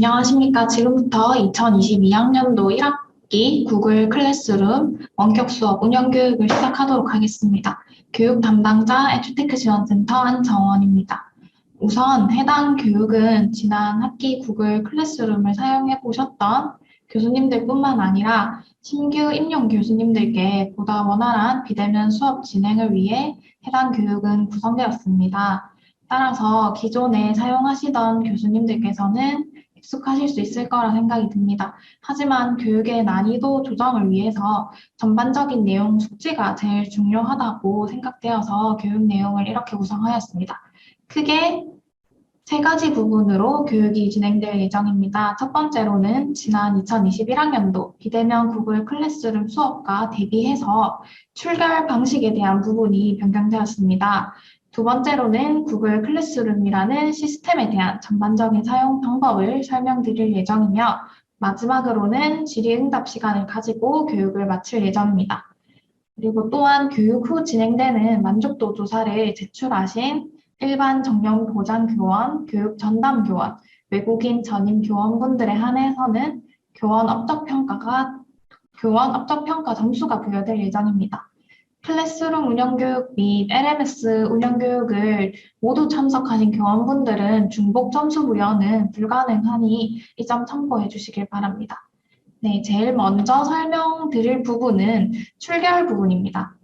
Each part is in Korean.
안녕하십니까. 지금부터 2022학년도 1학기 구글 클래스룸 원격 수업 운영 교육을 시작하도록 하겠습니다. 교육 담당자 에듀테크 지원센터 안정원입니다. 우선 해당 교육은 지난 학기 구글 클래스룸을 사용해 보셨던 교수님들뿐만 아니라 신규 임용 교수님들께 보다 원활한 비대면 수업 진행을 위해 해당 교육은 구성되었습니다. 따라서 기존에 사용하시던 교수님들께서는 익숙하실 수 있을 거라 생각이 듭니다. 하지만 교육의 난이도 조정을 위해서 전반적인 내용 숙지가 제일 중요하다고 생각되어서 교육 내용을 이렇게 구성하였습니다. 크게 세 가지 부분으로 교육이 진행될 예정입니다. 첫 번째로는 지난 2021학년도 비대면 구글 클래스룸 수업과 대비해서 출결 방식에 대한 부분이 변경되었습니다. 두 번째로는 구글 클래스룸이라는 시스템에 대한 전반적인 사용 방법을 설명드릴 예정이며 마지막으로는 질의응답 시간을 가지고 교육을 마칠 예정입니다. 그리고 또한 교육 후 진행되는 만족도 조사를 제출하신 일반 정년 보장 교원, 교육 전담 교원, 외국인 전임 교원분들에 한해서는 교원 업적 평가 점수가 부여될 예정입니다. 클래스룸 운영교육 및 LMS 운영교육을 모두 참석하신 교원분들은 중복 점수 부여는 불가능하니 이 점 참고해 주시길 바랍니다. 네, 제일 먼저 설명드릴 부분은 출결 부분입니다.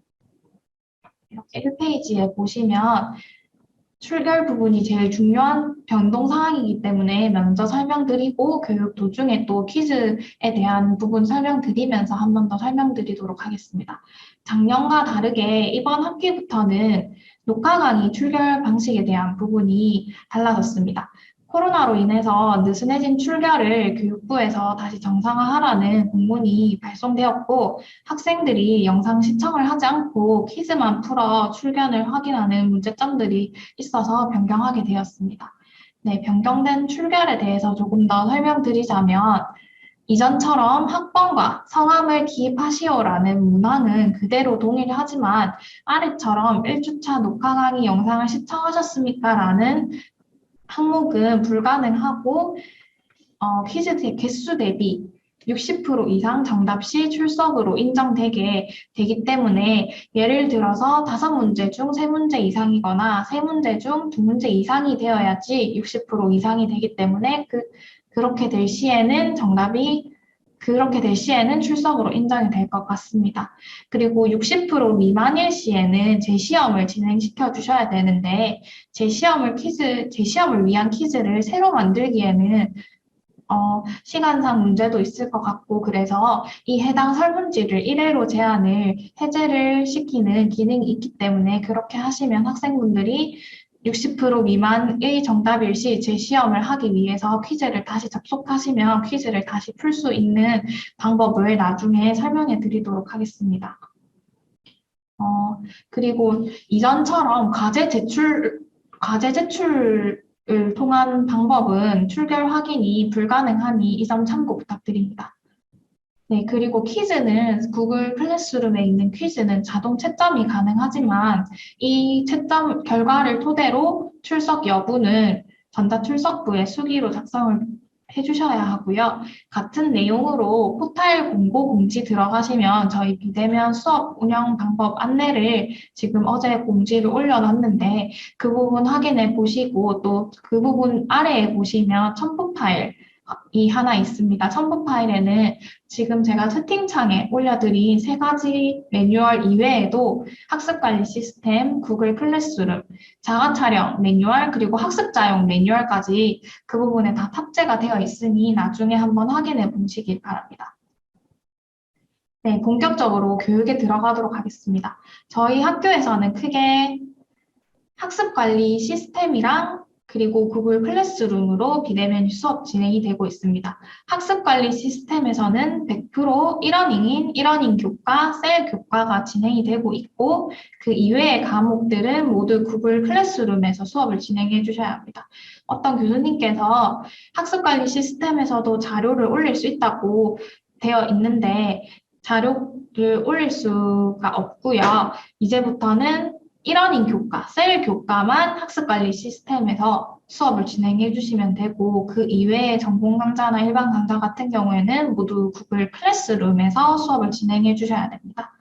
이렇게 1페이지에 보시면 출결 부분이 제일 중요한 변동 사항이기 때문에 먼저 설명드리고 교육 도중에 또 퀴즈에 대한 부분 설명드리면서 한 번 더 설명드리도록 하겠습니다. 작년과 다르게 이번 학기부터는 녹화 강의 출결 방식에 대한 부분이 달라졌습니다. 코로나로 인해서 느슨해진 출결을 교육부에서 다시 정상화하라는 공문이 발송되었고 학생들이 영상 시청을 하지 않고 퀴즈만 풀어 출결을 확인하는 문제점들이 있어서 변경하게 되었습니다. 네, 변경된 출결에 대해서 조금 더 설명드리자면 이전처럼 학번과 성함을 기입하시오라는 문항은 그대로 동일하지만 아래처럼 1주차 녹화 강의 영상을 시청하셨습니까? 라는 항목은 불가능하고 퀴즈 개수 대비 60% 이상 정답 시 출석으로 인정되게 되기 때문에 예를 들어서 5문제 중 3문제 이상이거나 3문제 중 2문제 이상이 되어야지 60% 이상이 되기 때문에 그렇게 될 시에는 출석으로 인정이 될 것 같습니다. 그리고 60% 미만일 시에는 재시험을 진행시켜 주셔야 되는데 재시험을 위한 퀴즈를 새로 만들기에는 시간상 문제도 있을 것 같고 그래서 이 해당 설문지를 1회로 제한을 해제를 시키는 기능이 있기 때문에 그렇게 하시면 학생분들이 60% 미만의 정답일 시 재시험을 하기 위해서 퀴즈를 다시 접속하시면 퀴즈를 다시 풀 수 있는 방법을 나중에 설명해 드리도록 하겠습니다. 그리고 이전처럼 과제 제출을 통한 방법은 출결 확인이 불가능하니 이 점 참고 부탁드립니다. 네, 그리고 퀴즈는 구글 클래스룸에 있는 퀴즈는 자동 채점이 가능하지만 이 채점 결과를 토대로 출석 여부는 전자출석부에 수기로 작성을 해주셔야 하고요. 같은 내용으로 포탈 공고 공지 들어가시면 저희 비대면 수업 운영 방법 안내를 지금 어제 공지를 올려놨는데 그 부분 확인해 보시고 또 그 부분 아래에 보시면 첨부 파일이 하나 있습니다. 첨부 파일에는 지금 제가 채팅창에 올려드린 3가지 매뉴얼 이외에도 학습관리 시스템, 구글 클래스룸, 자가촬영 매뉴얼, 그리고 학습자용 매뉴얼까지 그 부분에 다 탑재가 되어 있으니 나중에 한번 확인해 보시길 바랍니다. 네, 본격적으로 교육에 들어가도록 하겠습니다. 저희 학교에서는 크게 학습관리 시스템이랑 그리고 구글 클래스룸으로 비대면 수업 진행이 되고 있습니다. 학습관리 시스템에서는 100% 1러닝 교과, 셀 교과가 진행이 되고 있고 그 이외의 과목들은 모두 구글 클래스룸에서 수업을 진행해 주셔야 합니다. 어떤 교수님께서 학습관리 시스템에서도 자료를 올릴 수 있다고 되어 있는데 자료를 올릴 수가 없고요. 이제부터는 일원인 교과, 셀 교과만 학습관리 시스템에서 수업을 진행해 주시면 되고 그 이외의 전공 강좌나 일반 강좌 같은 경우에는 모두 구글 클래스룸에서 수업을 진행해 주셔야 됩니다.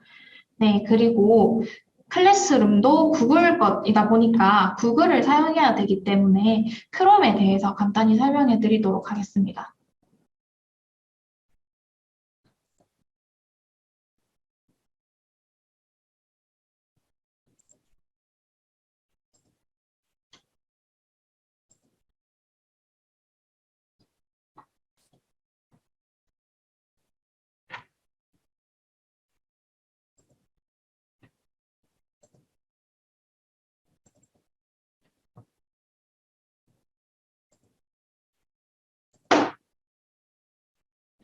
네, 그리고 클래스룸도 구글 것이다 보니까 구글을 사용해야 되기 때문에 크롬에 대해서 간단히 설명해 드리도록 하겠습니다.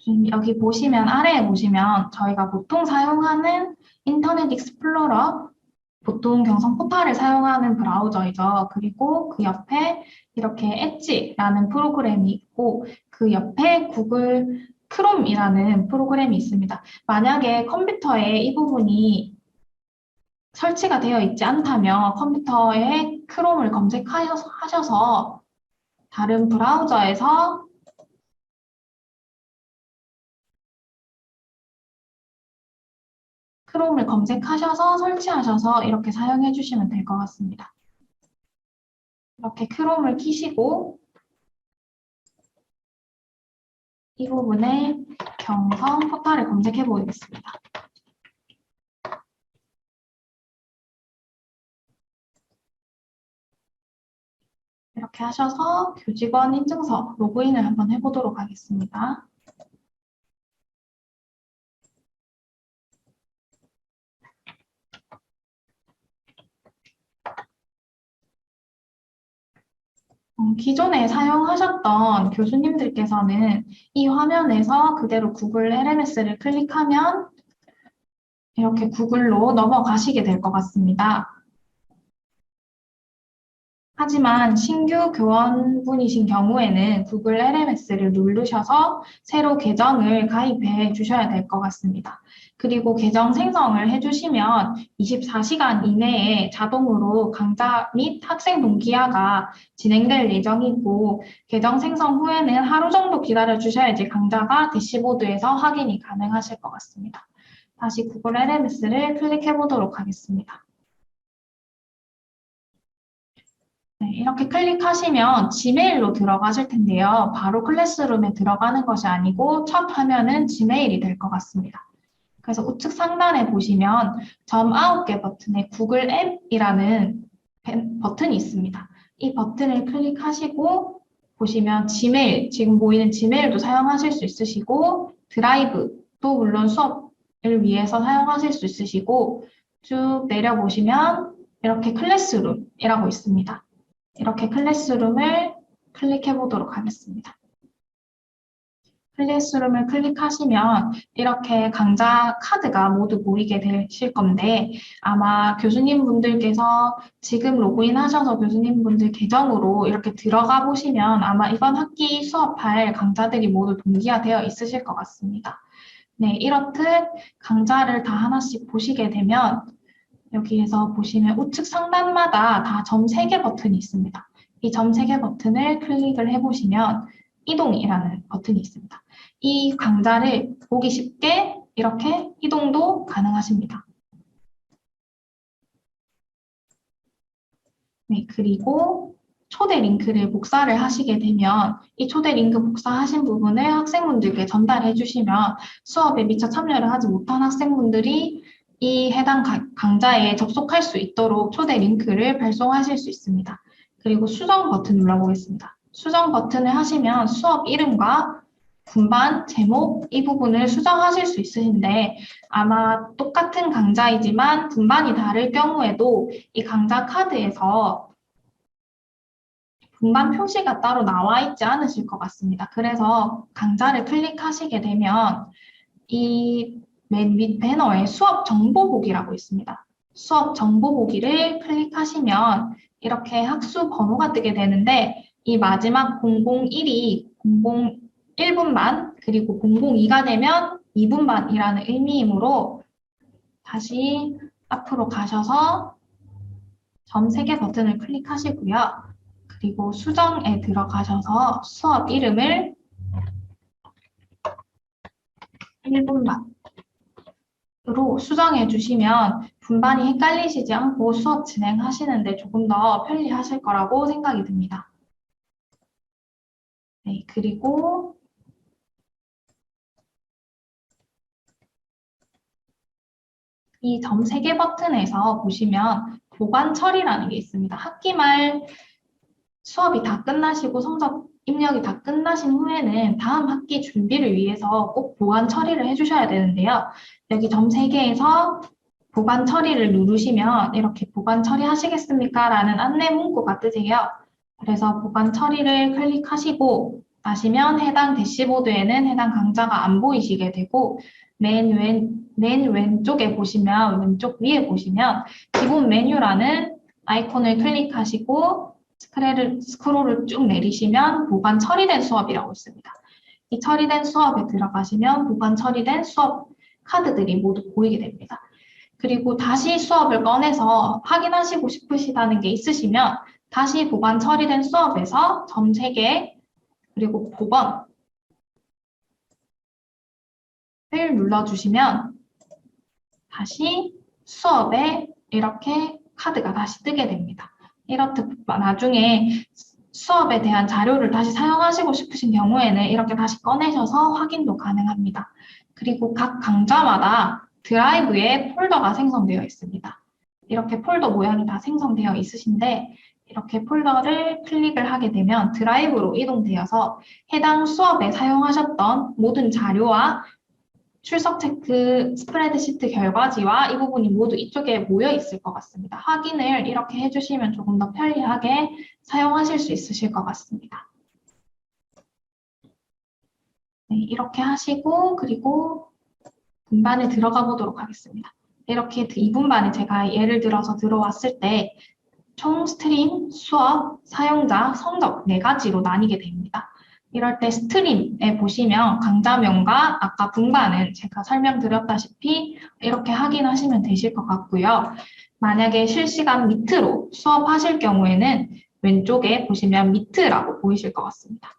지금 여기 보시면 아래에 보시면 저희가 보통 사용하는 인터넷 익스플로러 보통 경성 포탈을 사용하는 브라우저이죠. 그리고 그 옆에 이렇게 엣지라는 프로그램이 있고 그 옆에 구글 크롬이라는 프로그램이 있습니다. 만약에 컴퓨터에 이 부분이 설치가 되어 있지 않다면 컴퓨터에 크롬을 검색하셔서 다른 브라우저에서 크롬을 검색하셔서 설치하셔서 이렇게 사용해 주시면 될 것 같습니다. 이렇게 크롬을 키시고 이 부분에 경성 포탈을 검색해 보겠습니다. 이렇게 하셔서 교직원 인증서 로그인을 한번 해보도록 하겠습니다. 기존에 사용하셨던 교수님들께서는 이 화면에서 그대로 구글 LMS를 클릭하면 이렇게 구글로 넘어가시게 될 것 같습니다. 하지만 신규 교원분이신 경우에는 구글 LMS를 누르셔서 새로 계정을 가입해 주셔야 될 것 같습니다. 그리고 계정 생성을 해주시면 24시간 이내에 자동으로 강좌 및 학생 동기화가 진행될 예정이고 계정 생성 후에는 하루 정도 기다려 주셔야지 강좌가 대시보드에서 확인이 가능하실 것 같습니다. 다시 구글 LMS를 클릭해 보도록 하겠습니다. 네, 이렇게 클릭하시면 지메일로 들어가실 텐데요. 바로 클래스룸에 들어가는 것이 아니고 첫 화면은 지메일이 될 것 같습니다. 그래서 우측 상단에 보시면 점 9개 버튼에 구글 앱이라는 버튼이 있습니다. 이 버튼을 클릭하시고 보시면 지메일, 지금 보이는 지메일도 사용하실 수 있으시고 드라이브도 물론 수업을 위해서 사용하실 수 있으시고 쭉 내려보시면 이렇게 클래스룸이라고 있습니다. 이렇게 클래스룸을 클릭해 보도록 하겠습니다. 클래스룸을 클릭하시면 이렇게 강좌 카드가 모두 보이게 되실 건데 아마 교수님 분들께서 지금 로그인 하셔서 교수님 분들 계정으로 이렇게 들어가 보시면 아마 이번 학기 수업할 강좌들이 모두 동기화되어 있으실 것 같습니다. 네, 이렇듯 강좌를 다 하나씩 보시게 되면 여기에서 보시면 우측 상단마다 다 점 3개 버튼이 있습니다. 이 점 3개 버튼을 클릭을 해보시면 이동이라는 버튼이 있습니다. 이 강좌를 보기 쉽게 이렇게 이동도 가능하십니다. 네, 그리고 초대 링크를 복사를 하시게 되면 이 초대 링크 복사하신 부분을 학생분들께 전달해 주시면 수업에 미처 참여를 하지 못한 학생분들이 이 해당 강좌에 접속할 수 있도록 초대 링크를 발송하실 수 있습니다. 그리고 수정 버튼 눌러보겠습니다. 수정 버튼을 하시면 수업 이름과 분반, 제목 이 부분을 수정하실 수 있으신데 아마 똑같은 강좌이지만 분반이 다를 경우에도 이 강좌 카드에서 분반 표시가 따로 나와 있지 않으실 것 같습니다. 그래서 강좌를 클릭하시게 되면 이 맨 밑 배너에 수업 정보 보기라고 있습니다. 수업 정보 보기를 클릭하시면 이렇게 학수 번호가 뜨게 되는데 이 마지막 001이 01분반 그리고 002가 되면 2분반이라는 의미이므로 다시 앞으로 가셔서 점 3개 버튼을 클릭하시고요. 그리고 수정에 들어가셔서 수업 이름을 1분반으로 수정해 주시면 분반이 헷갈리시지 않고 수업 진행하시는데 조금 더 편리하실 거라고 생각이 듭니다. 네, 그리고 이 점 3개 버튼에서 보시면 보관 처리라는 게 있습니다. 학기 말 수업이 다 끝나시고 성적 입력이 다 끝나신 후에는 다음 학기 준비를 위해서 꼭 보관 처리를 해주셔야 되는데요. 여기 점 3개에서 보관 처리를 누르시면 이렇게 보관 처리하시겠습니까? 라는 안내 문구가 뜨세요. 그래서 보관 처리를 클릭하시고 나시면 해당 대시보드에는 해당 강좌가 안 보이시게 되고 맨 왼쪽에 보시면 왼쪽 위에 보시면 기본 메뉴라는 아이콘을 클릭하시고 스크롤을 쭉 내리시면 보관 처리된 수업이라고 있습니다. 이 처리된 수업에 들어가시면 보관 처리된 수업 카드들이 모두 보이게 됩니다. 그리고 다시 수업을 꺼내서 확인하시고 싶으시다는 게 있으시면 다시 보관 처리된 수업에서 점 3개 그리고 복원을 눌러주시면 다시 수업에 이렇게 카드가 다시 뜨게 됩니다. 이렇듯 나중에 수업에 대한 자료를 다시 사용하시고 싶으신 경우에는 이렇게 다시 꺼내셔서 확인도 가능합니다. 그리고 각 강좌마다 드라이브에 폴더가 생성되어 있습니다. 이렇게 폴더 모양이 다 생성되어 있으신데 이렇게 폴더를 클릭을 하게 되면 드라이브로 이동되어서 해당 수업에 사용하셨던 모든 자료와 출석 체크 스프레드시트 결과지와 이 부분이 모두 이쪽에 모여 있을 것 같습니다. 확인을 이렇게 해주시면 조금 더 편리하게 사용하실 수 있으실 것 같습니다. 네, 이렇게 하시고 그리고 분반에 들어가 보도록 하겠습니다. 이렇게 2분반에 제가 예를 들어서 들어왔을 때 총 스트림, 수업, 사용자, 성적 4가지로 나뉘게 됩니다. 이럴 때 스트림에 보시면 강좌명과 아까 분반은 제가 설명드렸다시피 이렇게 확인하시면 되실 것 같고요. 만약에 실시간 미트로 수업하실 경우에는 왼쪽에 보시면 미트라고 보이실 것 같습니다.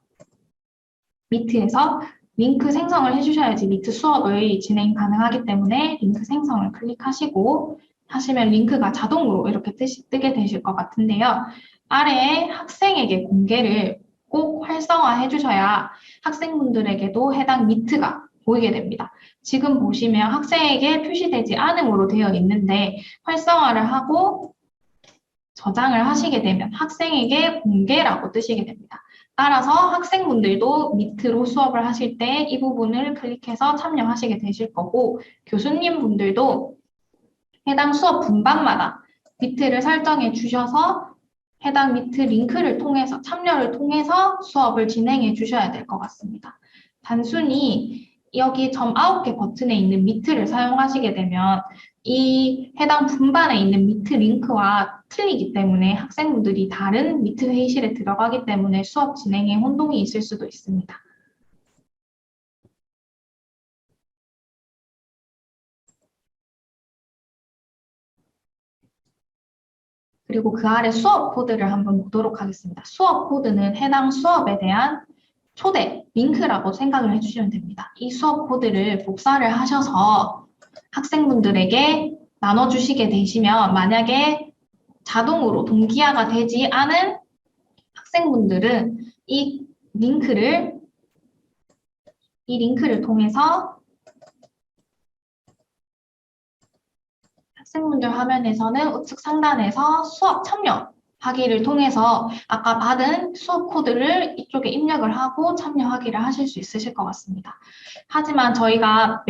미트에서 링크 생성을 해주셔야지 미트 수업을 진행 가능하기 때문에 링크 생성을 클릭하시고 하시면 링크가 자동으로 이렇게 뜨게 되실 것 같은데요. 아래에 학생에게 공개를 꼭 활성화해 주셔야 학생분들에게도 해당 미트가 보이게 됩니다. 지금 보시면 학생에게 표시되지 않음으로 되어 있는데 활성화를 하고 저장을 하시게 되면 학생에게 공개라고 뜨시게 됩니다. 따라서 학생분들도 미트로 수업을 하실 때 이 부분을 클릭해서 참여하시게 되실 거고 교수님 분들도 해당 수업 분반마다 미트를 설정해 주셔서 해당 미트 링크를 통해서 참여를 통해서 수업을 진행해 주셔야 될 것 같습니다. 단순히 여기 점 9개 버튼에 있는 미트를 사용하시게 되면 이 해당 분반에 있는 미트 링크와 틀리기 때문에 학생분들이 다른 미트 회의실에 들어가기 때문에 수업 진행에 혼동이 있을 수도 있습니다. 그리고 그 아래 수업 코드를 한번 보도록 하겠습니다. 수업 코드는 해당 수업에 대한 초대, 링크라고 생각을 해주시면 됩니다. 이 수업 코드를 복사를 하셔서 학생분들에게 나눠주시게 되시면 만약에 자동으로 동기화가 되지 않은 학생분들은 이 링크를 통해서 학생분들 화면에서는 우측 상단에서 수업 참여하기를 통해서 아까 받은 수업 코드를 이쪽에 입력을 하고 참여하기를 하실 수 있으실 것 같습니다. 하지만 저희가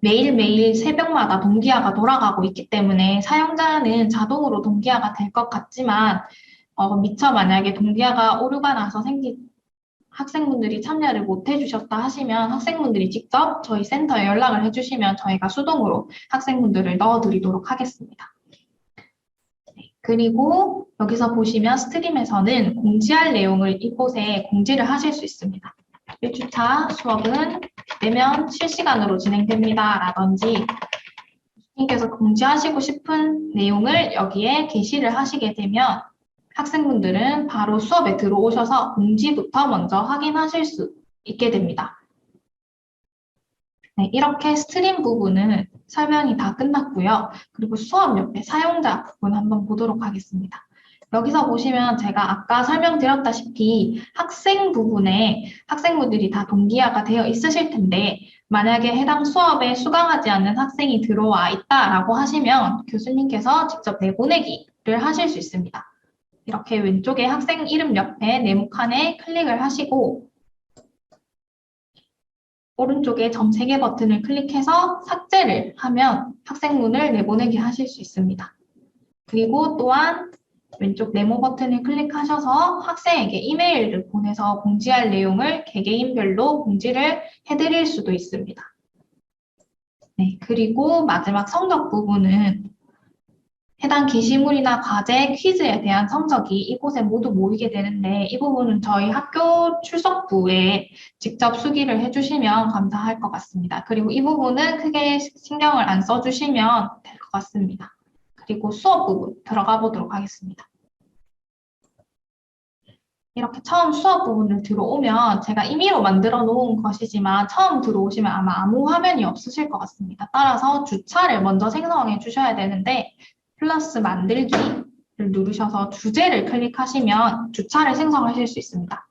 매일매일 새벽마다 동기화가 돌아가고 있기 때문에 사용자는 자동으로 동기화가 될 것 같지만 미처 만약에 동기화가 오류가 나서 학생분들이 참여를 못 해주셨다 하시면 학생분들이 직접 저희 센터에 연락을 해주시면 저희가 수동으로 학생분들을 넣어드리도록 하겠습니다. 네, 그리고 여기서 보시면 스트림에서는 공지할 내용을 이곳에 공지를 하실 수 있습니다. 1주차 수업은 내면 실시간으로 진행됩니다. 라든지 님께서 공지하시고 싶은 내용을 여기에 게시를 하시게 되면 학생분들은 바로 수업에 들어오셔서 공지부터 먼저 확인하실 수 있게 됩니다. 네, 이렇게 스트림 부분은 설명이 다 끝났고요. 그리고 수업 옆에 사용자 부분 한번 보도록 하겠습니다. 여기서 보시면 제가 아까 설명드렸다시피 학생 부분에 학생분들이 다 동기화가 되어 있으실 텐데 만약에 해당 수업에 수강하지 않는 학생이 들어와 있다라고 하시면 교수님께서 직접 내보내기를 하실 수 있습니다. 이렇게 왼쪽에 학생 이름 옆에 네모칸에 클릭을 하시고 오른쪽에 점 3개 버튼을 클릭해서 삭제를 하면 학생문을 내보내게 하실 수 있습니다. 그리고 또한 왼쪽 네모 버튼을 클릭하셔서 학생에게 이메일을 보내서 공지할 내용을 개개인별로 공지를 해드릴 수도 있습니다. 네, 그리고 마지막 성적 부분은 해당 게시물이나 과제, 퀴즈에 대한 성적이 이곳에 모두 모이게 되는데 이 부분은 저희 학교 출석부에 직접 수기를 해주시면 감사할 것 같습니다. 그리고 이 부분은 크게 신경을 안 써주시면 될 것 같습니다. 그리고 수업 부분 들어가 보도록 하겠습니다. 이렇게 처음 수업 부분을 들어오면 제가 임의로 만들어 놓은 것이지만 처음 들어오시면 아마 아무 화면이 없으실 것 같습니다. 따라서 주차를 먼저 생성해 주셔야 되는데 플러스 만들기를 누르셔서 주제를 클릭하시면 주차를 생성하실 수 있습니다.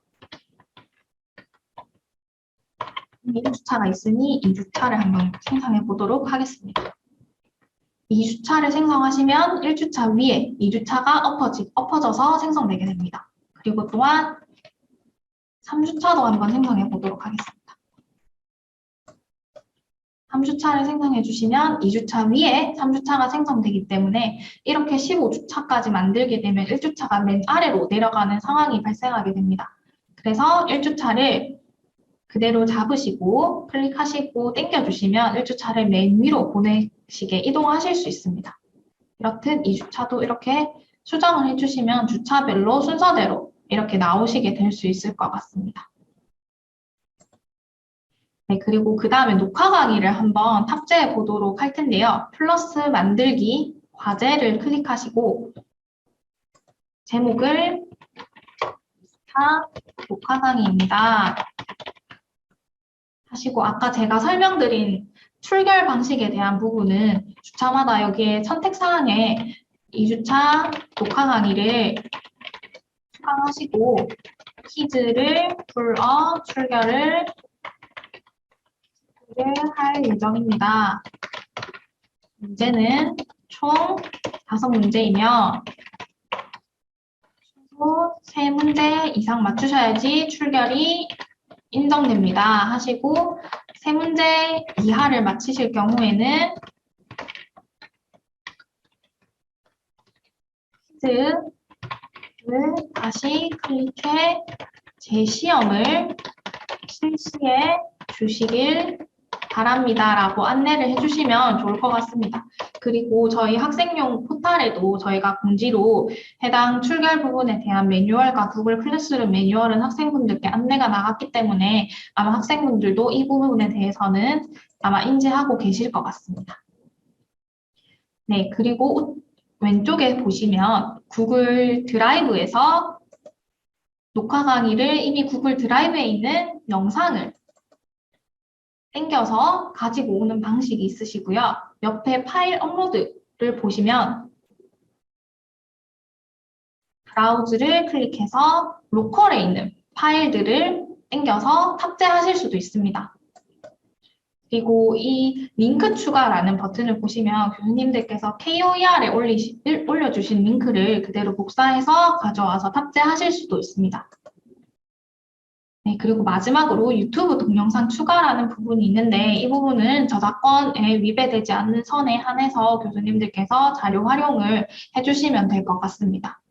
1주차가 있으니 2주차를 한번 생성해 보도록 하겠습니다. 2주차를 생성하시면 1주차 위에 2주차가 엎어져서 생성되게 됩니다. 그리고 또한 3주차도 한번 생성해 보도록 하겠습니다. 3주차를 생성해 주시면 2주차 위에 3주차가 생성되기 때문에 이렇게 15주차까지 만들게 되면 1주차가 맨 아래로 내려가는 상황이 발생하게 됩니다. 그래서 1주차를 그대로 잡으시고 클릭하시고 당겨주시면 1주차를 맨 위로 보내시게 이동하실 수 있습니다. 이렇듯 2주차도 이렇게 수정을 해주시면 주차별로 순서대로 이렇게 나오시게 될 수 있을 것 같습니다. 네, 그리고 그 다음에 녹화 강의를 한번 탑재해 보도록 할 텐데요. 플러스 만들기 과제를 클릭하시고 제목을 녹화 강의입니다. 하시고 아까 제가 설명드린 출결 방식에 대한 부분은 주차마다 여기에 선택사항에 2주차 녹화 강의를 수강하시고 퀴즈를 풀어 출결을 할 예정입니다. 문제는 총 5문제이며 최소 3문제 이상 맞추셔야지 출결이 인정됩니다. 하시고 3문제 이하를 맞히실 경우에는 퀴즈를 다시 클릭해 재시험을 실시해 주시길 바랍니다. 라고 안내를 해주시면 좋을 것 같습니다. 그리고 저희 학생용 포탈에도 저희가 공지로 해당 출결 부분에 대한 매뉴얼과 구글 클래스룸 매뉴얼은 학생분들께 안내가 나갔기 때문에 아마 학생분들도 이 부분에 대해서는 아마 인지하고 계실 것 같습니다. 네, 그리고 왼쪽에 보시면 구글 드라이브에서 녹화 강의를 이미 구글 드라이브에 있는 영상을 당겨서 가지고 오는 방식이 있으시고요. 옆에 파일 업로드를 보시면 브라우즈를 클릭해서 로컬에 있는 파일들을 당겨서 탑재하실 수도 있습니다. 그리고 이 링크 추가라는 버튼을 보시면 교수님들께서 KOER에 올려주신 링크를 그대로 복사해서 가져와서 탑재하실 수도 있습니다. 네, 그리고 마지막으로 유튜브 동영상 추가라는 부분이 있는데 이 부분은 저작권에 위배되지 않는 선에 한해서 교수님들께서 자료 활용을 해주시면 될 것 같습니다.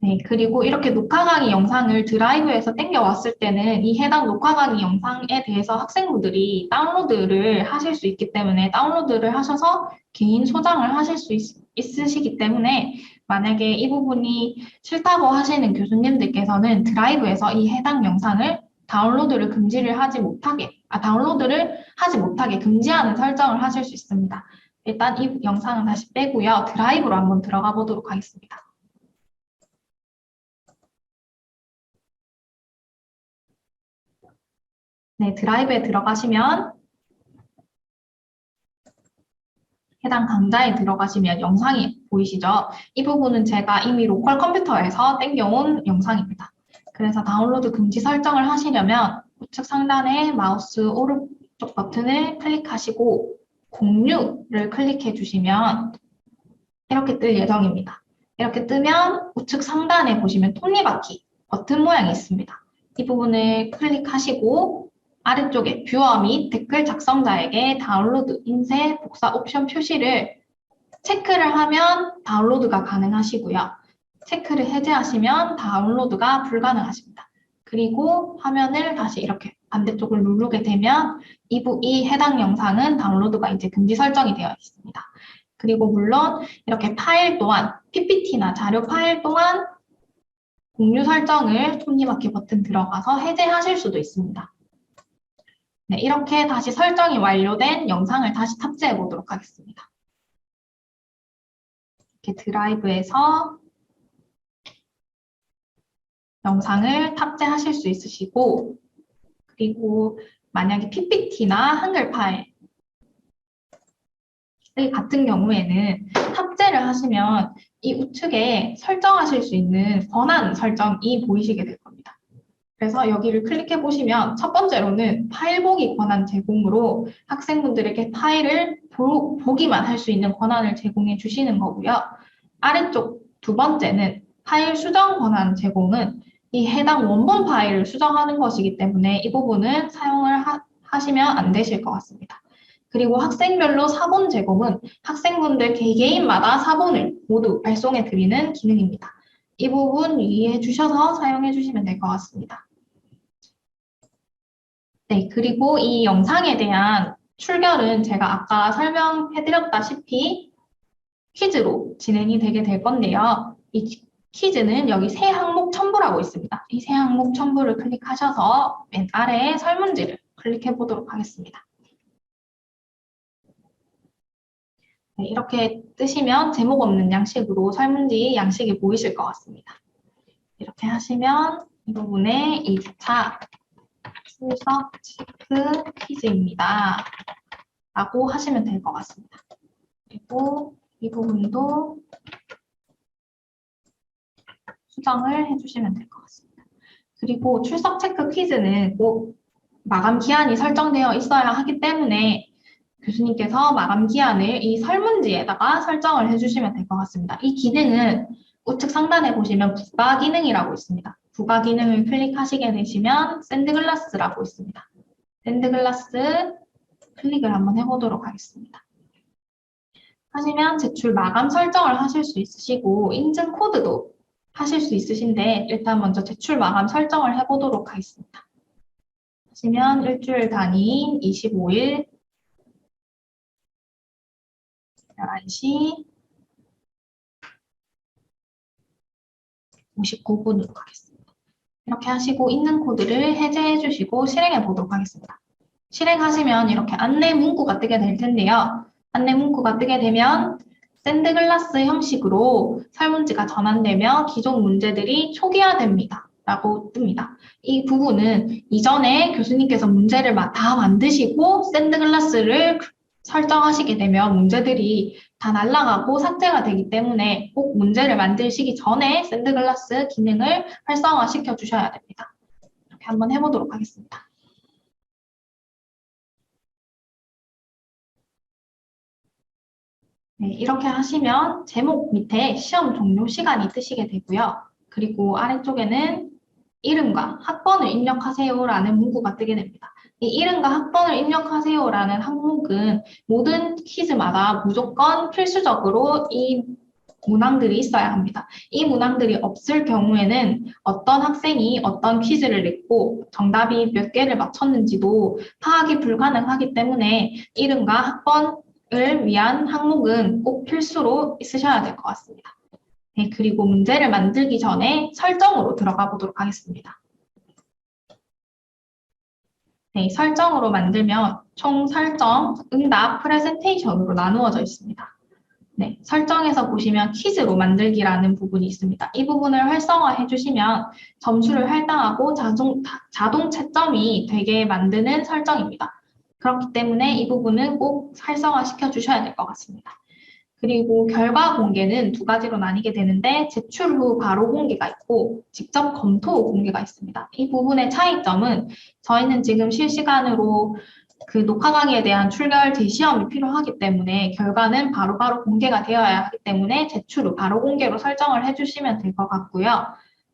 네, 그리고 이렇게 녹화 강의 영상을 드라이브에서 땡겨왔을 때는 이 해당 녹화 강의 영상에 대해서 학생분들이 다운로드를 하실 수 있기 때문에 다운로드를 하셔서 개인 소장을 하실 수 있으시기 때문에 만약에 이 부분이 싫다고 하시는 교수님들께서는 드라이브에서 이 해당 영상을 다운로드를 다운로드를 하지 못하게 금지하는 설정을 하실 수 있습니다. 일단 이 영상은 다시 빼고요. 드라이브로 한번 들어가 보도록 하겠습니다. 네, 드라이브에 들어가시면 해당 강좌에 들어가시면 영상이 보이시죠? 이 부분은 제가 이미 로컬 컴퓨터에서 땡겨온 영상입니다. 그래서 다운로드 금지 설정을 하시려면 우측 상단에 마우스 오른쪽 버튼을 클릭하시고 공유를 클릭해 주시면 이렇게 뜰 예정입니다. 이렇게 뜨면 우측 상단에 보시면 톱니바퀴 버튼 모양이 있습니다. 이 부분을 클릭하시고 아래쪽에 뷰어 및 댓글 작성자에게 다운로드, 인쇄, 복사 옵션 표시를 체크를 하면 다운로드가 가능하시고요. 체크를 해제하시면 다운로드가 불가능하십니다. 그리고 화면을 다시 이렇게 반대쪽을 누르게 되면 이 해당 영상은 다운로드가 이제 금지 설정이 되어 있습니다. 그리고 물론 이렇게 파일 또한 PPT나 자료 파일 또한 공유 설정을 톱니바퀴 버튼 들어가서 해제하실 수도 있습니다. 네, 이렇게 다시 설정이 완료된 영상을 다시 탑재해 보도록 하겠습니다. 이렇게 드라이브에서 영상을 탑재하실 수 있으시고, 그리고 만약에 PPT나 한글 파일 같은 경우에는 탑재를 하시면 이 우측에 설정하실 수 있는 권한 설정이 보이시게 될 겁니다. 그래서 여기를 클릭해 보시면 첫 번째로는 파일 보기 권한 제공으로 학생분들에게 파일을 보기만 할 수 있는 권한을 제공해 주시는 거고요. 아래쪽 두 번째는 파일 수정 권한 제공은 이 해당 원본 파일을 수정하는 것이기 때문에 이 부분은 사용을 하시면 안 되실 것 같습니다. 그리고 학생별로 사본 제공은 학생분들 개개인마다 사본을 모두 발송해 드리는 기능입니다. 이 부분 유의해 주셔서 사용해 주시면 될 것 같습니다. 네, 그리고 이 영상에 대한 출결은 제가 아까 설명해 드렸다시피 퀴즈로 진행이 되게 될 건데요. 이 퀴즈는 여기 새 항목 첨부라고 있습니다. 이 새 항목 첨부를 클릭하셔서 맨 아래에 설문지를 클릭해 보도록 하겠습니다. 네, 이렇게 뜨시면 제목 없는 양식으로 설문지 양식이 보이실 것 같습니다. 이렇게 하시면 이 부분에 2차 출석 체크 퀴즈입니다. 라고 하시면 될 것 같습니다. 그리고 이 부분도 수정을 해주시면 될 것 같습니다. 그리고 출석 체크 퀴즈는 꼭 마감 기한이 설정되어 있어야 하기 때문에 교수님께서 마감 기한을 이 설문지에다가 설정을 해주시면 될 것 같습니다. 이 기능은 우측 상단에 보시면 부가 기능이라고 있습니다. 부가 기능을 클릭하시게 되시면 샌드글라스라고 있습니다. 샌드글라스 클릭을 한번 해보도록 하겠습니다. 하시면 제출 마감 설정을 하실 수 있으시고 인증 코드도 하실 수 있으신데 일단 먼저 제출 마감 설정을 해보도록 하겠습니다. 하시면 일주일 단위인 25일 11시 59분으로 가겠습니다. 이렇게 하시고 있는 코드를 해제해 주시고 실행해 보도록 하겠습니다. 실행하시면 이렇게 안내 문구가 뜨게 될 텐데요. 안내 문구가 뜨게 되면 샌드글라스 형식으로 설문지가 전환되며 기존 문제들이 초기화됩니다. 라고 뜹니다. 이 부분은 이전에 교수님께서 문제를 다 만드시고 샌드글라스를 설정하시게 되면 문제들이 다 날아가고 삭제가 되기 때문에 꼭 문제를 만드시기 전에 샌드글라스 기능을 활성화시켜 주셔야 됩니다. 이렇게 한번 해보도록 하겠습니다. 네, 이렇게 하시면 제목 밑에 시험 종료 시간이 뜨시게 되고요. 그리고 아래쪽에는 이름과 학번을 입력하세요라는 문구가 뜨게 됩니다. 이 이름과 학번을 입력하세요라는 항목은 모든 퀴즈마다 무조건 필수적으로 이 문항들이 있어야 합니다. 이 문항들이 없을 경우에는 어떤 학생이 어떤 퀴즈를 냈고 정답이 몇 개를 맞췄는지도 파악이 불가능하기 때문에 이름과 학번을 위한 항목은 꼭 필수로 있으셔야 될 것 같습니다. 네, 그리고 문제를 만들기 전에 설정으로 들어가 보도록 하겠습니다. 네, 설정으로 만들면 총 설정, 응답, 프레젠테이션으로 나누어져 있습니다. 네, 설정에서 보시면 퀴즈로 만들기라는 부분이 있습니다. 이 부분을 활성화해 주시면 점수를 할당하고 자동 채점이 되게 만드는 설정입니다. 그렇기 때문에 이 부분은 꼭 활성화시켜 주셔야 될 것 같습니다. 그리고 결과 공개는 두 가지로 나뉘게 되는데 제출 후 바로 공개가 있고 직접 검토 후 공개가 있습니다. 이 부분의 차이점은 저희는 지금 실시간으로 그 녹화 강의에 대한 출결 제시험이 필요하기 때문에 결과는 바로바로 공개가 되어야 하기 때문에 제출 후 바로 공개로 설정을 해주시면 될 것 같고요.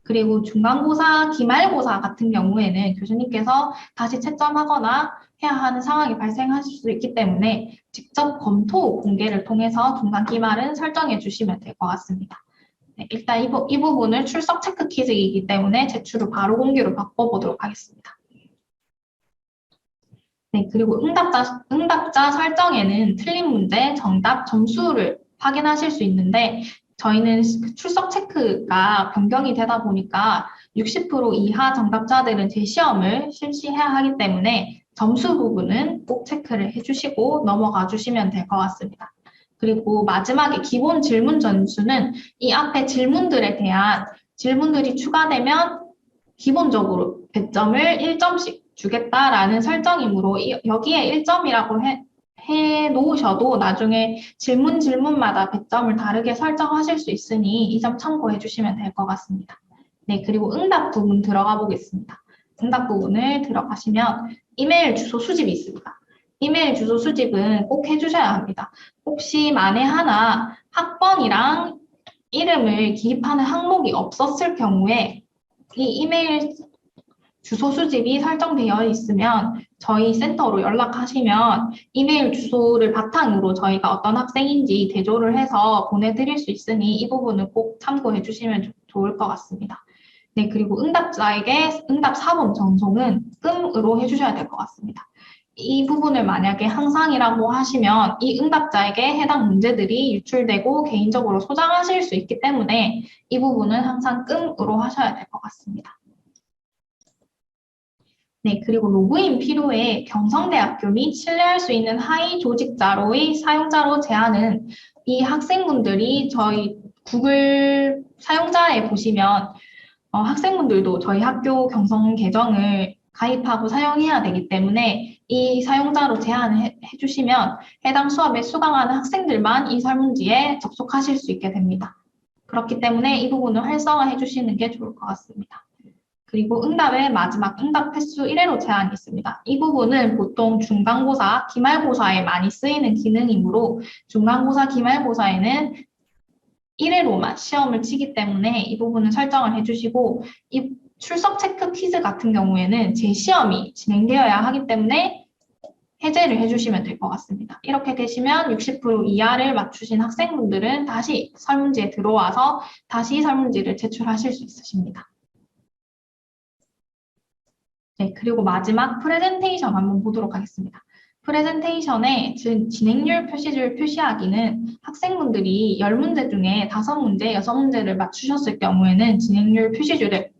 그리고 중간고사, 기말고사 같은 경우에는 교수님께서 다시 채점하거나 해야 하는 상황이 발생하실 수 있기 때문에 직접 검토 공개를 통해서 중간 기말은 설정해 주시면 될 것 같습니다. 네, 일단 이 부분을 출석 체크 퀴즈이기 때문에 제출 후 바로 공개로 바꿔보도록 하겠습니다. 네, 그리고 응답자 설정에는 틀린 문제, 정답, 점수를 확인하실 수 있는데 저희는 출석 체크가 변경이 되다 보니까 60% 이하 정답자들은 재시험을 실시해야 하기 때문에 점수 부분은 꼭 체크를 해주시고 넘어가 주시면 될 것 같습니다. 그리고 마지막에 기본 질문 전수는 이 앞에 질문들에 대한 질문들이 추가되면 기본적으로 배점을 1점씩 주겠다라는 설정이므로 여기에 1점이라고 해 놓으셔도 나중에 질문마다 배점을 다르게 설정하실 수 있으니 이 점 참고해 주시면 될 것 같습니다. 네, 그리고 응답 부분 들어가 보겠습니다. 응답 부분을 들어가시면 이메일 주소 수집이 있습니다. 이메일 주소 수집은 꼭 해주셔야 합니다. 혹시 만에 하나 학번이랑 이름을 기입하는 항목이 없었을 경우에 이 이메일 주소 수집이 설정되어 있으면 저희 센터로 연락하시면 이메일 주소를 바탕으로 저희가 어떤 학생인지 대조를 해서 보내드릴 수 있으니 이 부분은 꼭 참고해 주시면 좋을 것 같습니다. 네, 그리고 응답자에게 응답 사본 전송은 끔으로 해주셔야 될 것 같습니다. 이 부분을 만약에 항상이라고 하시면 이 응답자에게 해당 문제들이 유출되고 개인적으로 소장하실 수 있기 때문에 이 부분은 항상 끔으로 하셔야 될 것 같습니다. 네, 그리고 로그인 필요에 경성대학교 및 신뢰할 수 있는 하위 조직자로의 사용자로 제한은 이 학생분들이 저희 구글 사용자에 보시면 학생분들도 저희 학교 경성 계정을 가입하고 사용해야 되기 때문에 이 사용자로 제한을 해주시면 해당 수업에 수강하는 학생들만 이 설문지에 접속하실 수 있게 됩니다. 그렇기 때문에 이 부분을 활성화해 주시는 게 좋을 것 같습니다. 그리고 응답의 마지막 응답 횟수 1회로 제한이 있습니다. 이 부분은 보통 중간고사, 기말고사에 많이 쓰이는 기능이므로 중간고사, 기말고사에는 1회로만 시험을 치기 때문에 이 부분은 설정을 해주시고 이 출석 체크 퀴즈 같은 경우에는 재시험이 진행되어야 하기 때문에 해제를 해주시면 될 것 같습니다. 이렇게 되시면 60% 이하를 맞추신 학생분들은 다시 설문지에 들어와서 다시 설문지를 제출하실 수 있으십니다. 네, 그리고 마지막 프레젠테이션 한번 보도록 하겠습니다. 프레젠테이션의 진행률 표시를 표시하기는 학생분들이 10문제 중에 5문제, 6문제를 맞추셨을 경우에는 진행률 표시줄에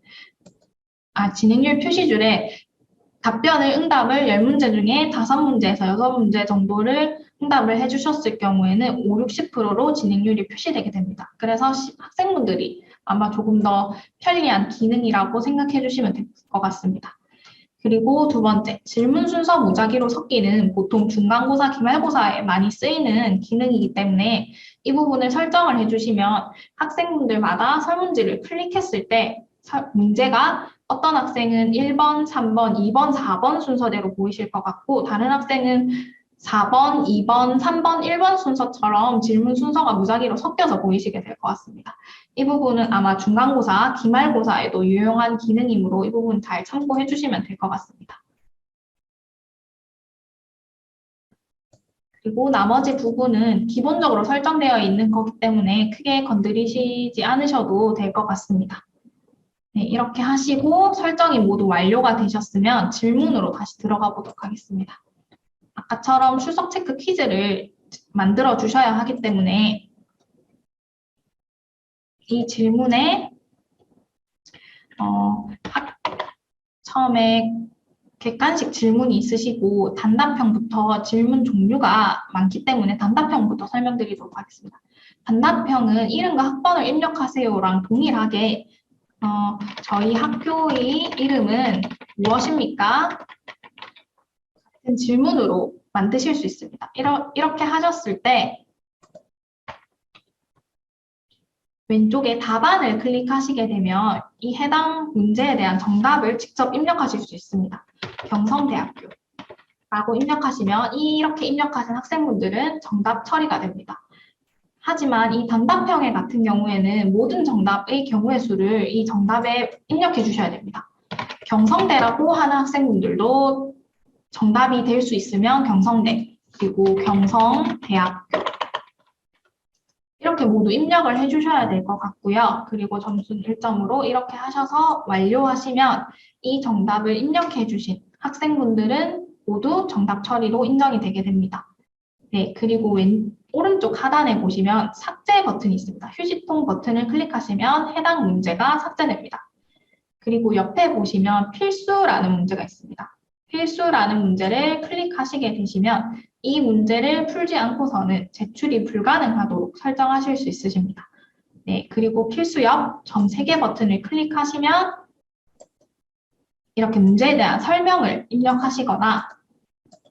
답변을 응답을 10문제 중에 5문제에서 6문제 정도를 응답을 해주셨을 경우에는 5, 60%로 진행률이 표시되게 됩니다. 그래서 학생분들이 아마 조금 더 편리한 기능이라고 생각해 주시면 될 것 같습니다. 그리고 두 번째, 질문 순서 무작위로 섞기는 보통 중간고사, 기말고사에 많이 쓰이는 기능이기 때문에 이 부분을 설정을 해주시면 학생분들마다 설문지를 클릭했을 때 문제가 어떤 학생은 1번, 3번, 2번, 4번 순서대로 보이실 것 같고 다른 학생은 4번, 2번, 3번, 1번 순서처럼 질문 순서가 무작위로 섞여서 보이시게 될 것 같습니다. 이 부분은 아마 중간고사, 기말고사에도 유용한 기능이므로 이 부분 잘 참고해 주시면 될 것 같습니다. 그리고 나머지 부분은 기본적으로 설정되어 있는 거기 때문에 크게 건드리시지 않으셔도 될 것 같습니다. 네, 이렇게 하시고 설정이 모두 완료가 되셨으면 질문으로 다시 들어가 보도록 하겠습니다. 아까처럼 출석 체크 퀴즈를 만들어 주셔야 하기 때문에 이 질문에 처음에 객관식 질문이 있으시고 단답형부터 질문 종류가 많기 때문에 단답형부터 설명드리도록 하겠습니다. 단답형은 이름과 학번을 입력하세요랑 동일하게 저희 학교의 이름은 무엇입니까? 같은 질문으로 만드실 수 있습니다. 이렇게 하셨을 때 왼쪽에 답안을 클릭하시게 되면 이 해당 문제에 대한 정답을 직접 입력하실 수 있습니다. 경성대학교라고 입력하시면 이렇게 입력하신 학생분들은 정답 처리가 됩니다. 하지만 이 단답형의 같은 경우에는 모든 정답의 경우의 수를 이 정답에 입력해 주셔야 됩니다. 경성대라고 하는 학생분들도 정답이 될 수 있으면 경성대, 그리고 경성대학교 이렇게 모두 입력을 해주셔야 될 것 같고요. 그리고 점수는 1점으로 이렇게 하셔서 완료하시면 이 정답을 입력해 주신 학생분들은 모두 정답 처리로 인정이 되게 됩니다. 네, 그리고 오른쪽 하단에 보시면 삭제 버튼이 있습니다. 휴지통 버튼을 클릭하시면 해당 문제가 삭제됩니다. 그리고 옆에 보시면 필수라는 문제가 있습니다. 필수라는 문제를 클릭하시게 되시면 이 문제를 풀지 않고서는 제출이 불가능하도록 설정하실 수 있으십니다. 네, 그리고 필수 옆 점 3개 버튼을 클릭하시면 이렇게 문제에 대한 설명을 입력하시거나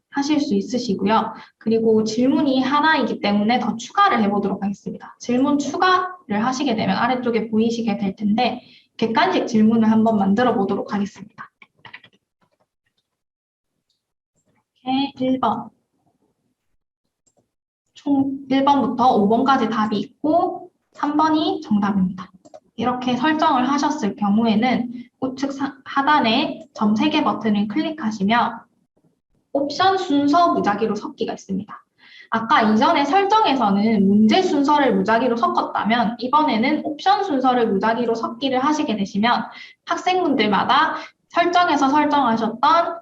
하실 수 있으시고요. 그리고 질문이 하나이기 때문에 더 추가를 해보도록 하겠습니다. 질문 추가를 하시게 되면 아래쪽에 보이시게 될 텐데 객관식 질문을 한번 만들어 보도록 하겠습니다. 이렇게 1번. 총 1번부터 5번까지 답이 있고 3번이 정답입니다. 이렇게 설정을 하셨을 경우에는 우측 하단에 점 3개 버튼을 클릭하시면 옵션 순서 무작위로 섞기가 있습니다. 아까 이전에 설정에서는 문제 순서를 무작위로 섞었다면 이번에는 옵션 순서를 무작위로 섞기를 하시게 되시면 학생분들마다 설정에서 설정하셨던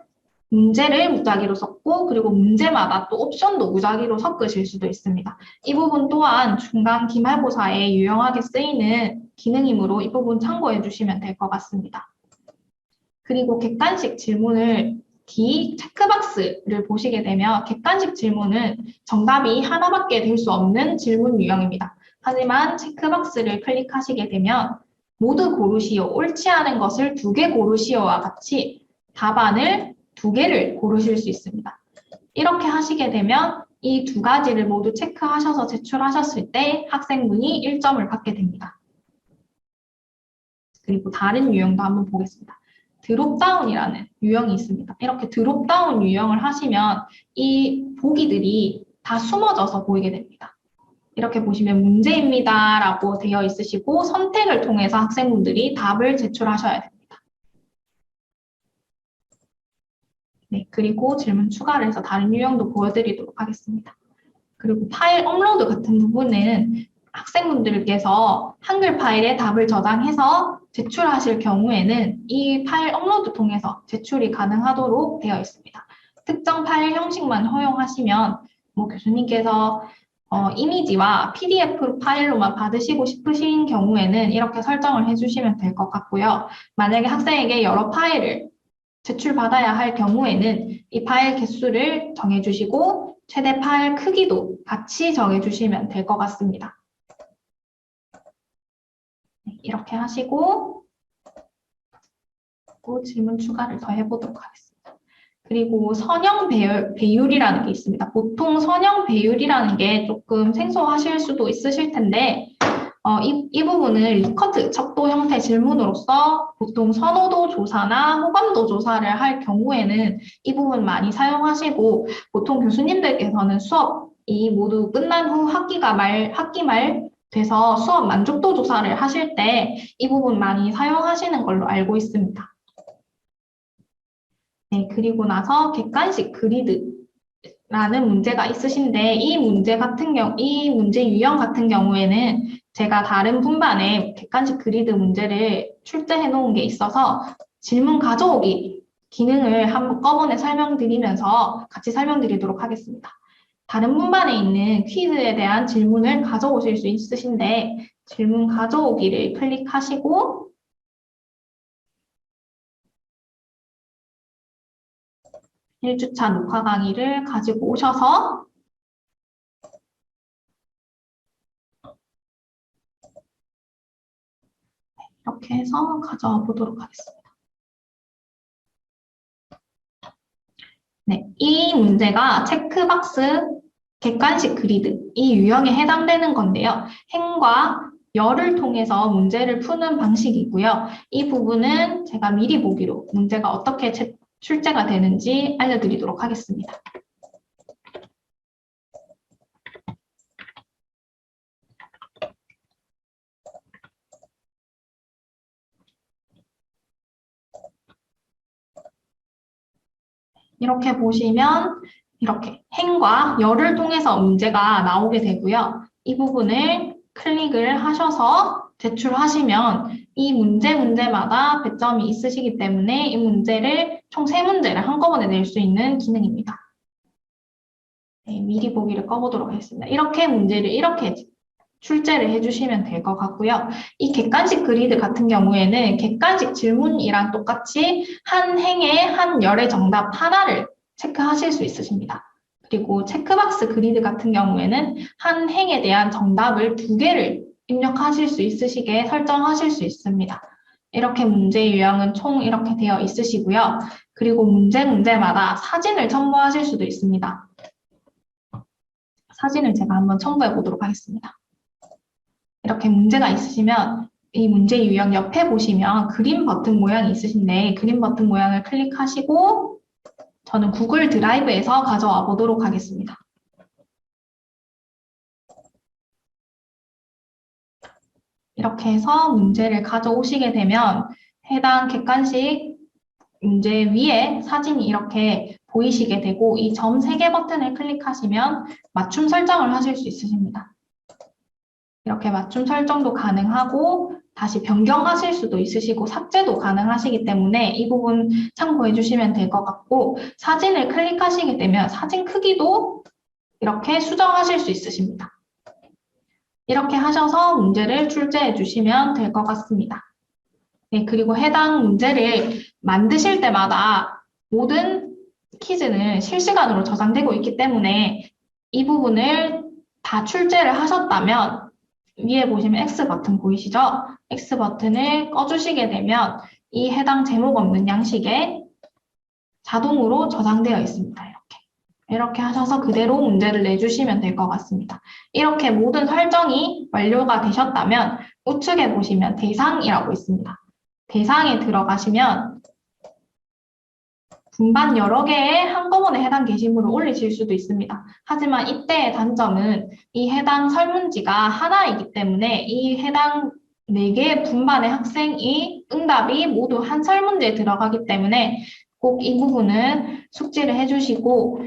문제를 무작위로 섞고 그리고 문제마다 또 옵션도 무작위로 섞으실 수도 있습니다. 이 부분 또한 중간 기말고사에 유용하게 쓰이는 기능이므로 이 부분 참고해 주시면 될 것 같습니다. 그리고 객관식 질문을 D 체크박스를 보시게 되면 객관식 질문은 정답이 하나밖에 될 수 없는 질문 유형입니다. 하지만 체크박스를 클릭하시게 되면 모두 고르시오, 옳지 않은 것을 2개 고르시오와 같이 답안을 2개를 고르실 수 있습니다. 이렇게 하시게 되면 이 2가지를 모두 체크하셔서 제출하셨을 때 학생분이 1점을 받게 됩니다. 그리고 다른 유형도 한번 보겠습니다. 드롭다운이라는 유형이 있습니다. 이렇게 드롭다운 유형을 하시면 이 보기들이 다 숨어져서 보이게 됩니다. 이렇게 보시면 문제입니다 라고 되어 있으시고 선택을 통해서 학생분들이 답을 제출하셔야 됩니다. 네, 그리고 질문 추가를 해서 다른 유형도 보여드리도록 하겠습니다. 그리고 파일 업로드 같은 부분은 학생분들께서 한글 파일에 답을 저장해서 제출하실 경우에는 이 파일 업로드 통해서 제출이 가능하도록 되어 있습니다. 특정 파일 형식만 허용하시면 교수님께서 이미지와 PDF 파일로만 받으시고 싶으신 경우에는 이렇게 설정을 해주시면 될 것 같고요. 만약에 학생에게 여러 파일을 제출받아야 할 경우에는 이 파일 개수를 정해주시고 최대 파일 크기도 같이 정해주시면 될 것 같습니다. 이렇게 하시고 질문 추가를 더 해보도록 하겠습니다. 그리고 선형 배율이라는 게 있습니다. 보통 선형 배율이라는 게 조금 생소하실 수도 있으실 텐데 이 부분은 리커트 척도 형태 질문으로서 보통 선호도 조사나 호감도 조사를 할 경우에는 이 부분 많이 사용하시고 보통 교수님들께서는 수업이 모두 끝난 후 학기 말 돼서 수업 만족도 조사를 하실 때 이 부분 많이 사용하시는 걸로 알고 있습니다. 네, 그리고 나서 객관식 그리드라는 문제가 있으신데 이 문제 유형 같은 경우에는 제가 다른 분반에 객관식 그리드 문제를 출제해 놓은 게 있어서 질문 가져오기 기능을 한꺼번에 설명드리면서 같이 설명드리도록 하겠습니다. 다른 분반에 있는 퀴즈에 대한 질문을 가져오실 수 있으신데 질문 가져오기를 클릭하시고 1주차 녹화 강의를 가지고 오셔서 이렇게 해서 가져와 보도록 하겠습니다. 네, 이 문제가 체크박스 객관식 그리드 이 유형에 해당되는 건데요. 행과 열을 통해서 문제를 푸는 방식이고요. 이 부분은 제가 미리 보기로 문제가 어떻게 출제가 되는지 알려드리도록 하겠습니다. 이렇게 보시면 이렇게 행과 열을 통해서 문제가 나오게 되고요. 이 부분을 클릭을 하셔서 제출하시면 이 문제마다 배점이 있으시기 때문에 이 문제를 총 3문제를 한꺼번에 낼 수 있는 기능입니다. 네, 미리 보기를 꺼보도록 하겠습니다. 이렇게 문제를 이렇게 출제를 해주시면 될 것 같고요. 이 객관식 그리드 같은 경우에는 객관식 질문이랑 똑같이 한 행에 한 열의 정답 하나를 체크하실 수 있으십니다. 그리고 체크박스 그리드 같은 경우에는 한 행에 대한 정답을 2개를 입력하실 수 있으시게 설정하실 수 있습니다. 이렇게 문제 유형은 총 이렇게 되어 있으시고요. 그리고 문제마다 사진을 첨부하실 수도 있습니다. 사진을 제가 한번 첨부해 보도록 하겠습니다. 이렇게 문제가 있으시면 이 문제 유형 옆에 보시면 그림 버튼 모양이 있으신데 그림 버튼 모양을 클릭하시고 저는 구글 드라이브에서 가져와 보도록 하겠습니다. 이렇게 해서 문제를 가져오시게 되면 해당 객관식 문제 위에 사진이 이렇게 보이시게 되고 이 점 3개 버튼을 클릭하시면 맞춤 설정을 하실 수 있으십니다. 이렇게 맞춤 설정도 가능하고 다시 변경하실 수도 있으시고 삭제도 가능하시기 때문에 이 부분 참고해 주시면 될 것 같고 사진을 클릭하시게 되면 사진 크기도 이렇게 수정하실 수 있으십니다. 이렇게 하셔서 문제를 출제해 주시면 될 것 같습니다. 네, 그리고 해당 문제를 만드실 때마다 모든 퀴즈는 실시간으로 저장되고 있기 때문에 이 부분을 다 출제를 하셨다면 위에 보시면 X 버튼 보이시죠? X 버튼을 꺼주시게 되면 이 해당 제목 없는 양식에 자동으로 저장되어 있습니다. 이렇게 하셔서 그대로 문제를 내주시면 될 것 같습니다. 이렇게 모든 설정이 완료가 되셨다면 우측에 보시면 대상이라고 있습니다. 대상에 들어가시면 분반 여러 개의 한꺼번에 해당 게시물을 올리실 수도 있습니다. 하지만 이때의 단점은 이 해당 설문지가 하나이기 때문에 이 해당 4개의 분반의 학생이 응답이 모두 한 설문지에 들어가기 때문에 꼭 이 부분은 숙지를 해주시고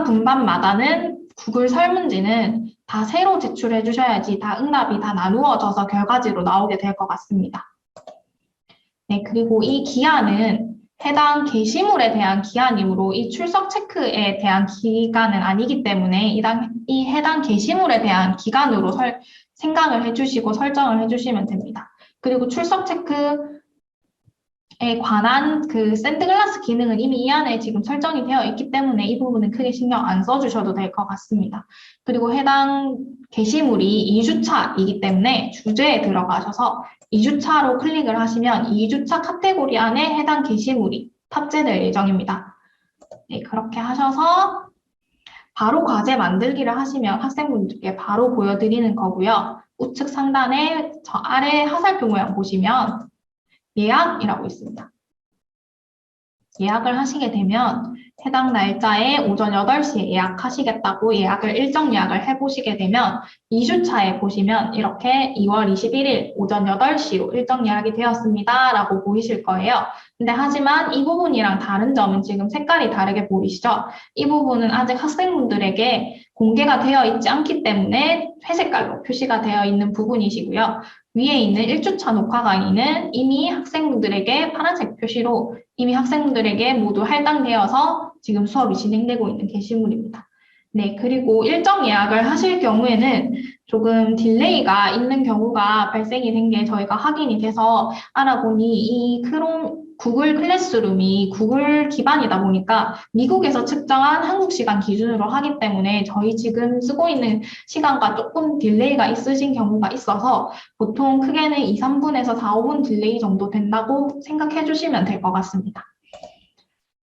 분반마다는 구글 설문지는 다 새로 제출해 주셔야지 다 응답이 다 나누어져서 결과지로 나오게 될 것 같습니다. 네, 그리고 이 기한은 해당 게시물에 대한 기한이므로 이 출석 체크에 대한 기간은 아니기 때문에 이 해당 게시물에 대한 기간으로 생각을 해주시고 설정을 해주시면 됩니다. 그리고 출석 체크에 관한 그 샌드글라스 기능은 이미 이 안에 지금 설정이 되어 있기 때문에 이 부분은 크게 신경 안 써주셔도 될 것 같습니다. 그리고 해당 게시물이 2주차이기 때문에 주제에 들어가셔서 2주차로 클릭을 하시면 2주차 카테고리 안에 해당 게시물이 탑재될 예정입니다. 네, 그렇게 하셔서 바로 과제 만들기를 하시면 학생분들께 바로 보여드리는 거고요. 우측 상단에 저 아래 화살표 모양 보시면 예약이라고 있습니다. 예약을 하시게 되면 해당 날짜에 오전 8시에 예약하시겠다고 일정 예약을 해보시게 되면 2주차에 보시면 이렇게 2월 21일 오전 8시로 일정 예약이 되었습니다 라고 보이실 거예요. 근데 하지만 이 부분이랑 다른 점은 지금 색깔이 다르게 보이시죠? 이 부분은 아직 학생분들에게 공개가 되어 있지 않기 때문에 회색깔로 표시가 되어 있는 부분이시고요. 위에 있는 1주차 녹화 강의는 이미 학생분들에게 파란색 표시로 이미 학생분들에게 모두 할당되어서 지금 수업이 진행되고 있는 게시물입니다. 네, 그리고 일정 예약을 하실 경우에는 조금 딜레이가 있는 경우가 발생이 된 게 저희가 확인이 돼서 알아보니 이 구글 클래스룸이 구글 기반이다 보니까 미국에서 측정한 한국 시간 기준으로 하기 때문에 저희 지금 쓰고 있는 시간과 조금 딜레이가 있으신 경우가 있어서 보통 크게는 2, 3분에서 4, 5분 딜레이 정도 된다고 생각해 주시면 될 것 같습니다.